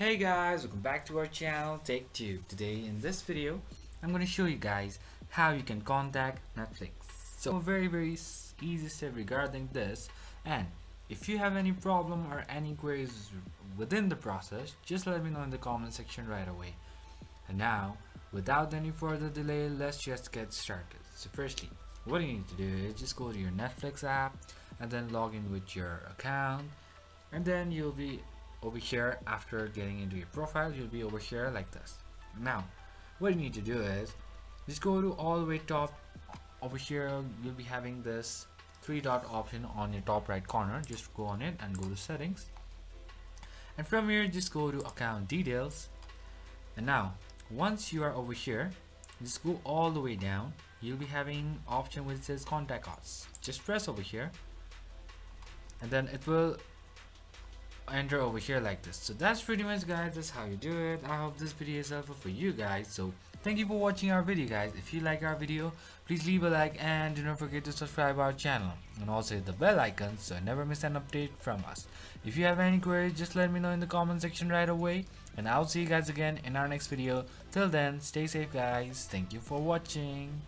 Hey guys, welcome back to our channel Take 2. Today in this video, I'm going to show you guys how you can contact Netflix. So very easy step regarding this, and if you have any problem or any queries within the process, just let me know in the comment section right away. And now, without any further delay, let's just get started. So firstly, what you need to do is just go to your Netflix app and then log in with your account, and then you'll be over here. After getting into your profile, you'll be over here like this. Now what you need to do is just go to all the way top. Over here you'll be having this three dot option on your top right corner. Just go on it and go to settings, and from here just go to account details. And now once you are over here, just go all the way down. You'll be having option which says contact us. Just press over here, and then it will enter over here like this. So that's pretty much, guys, that's how you do it. I hope this video is helpful for you guys. So thank you for watching our video, guys. If you like our video, please leave a like and do not forget to subscribe our channel, and also hit the bell icon so never miss an update from us. If you have any queries, just let me know in the comment section right away, and I'll see you guys again in our next video. Till then, stay safe, guys. Thank you for watching.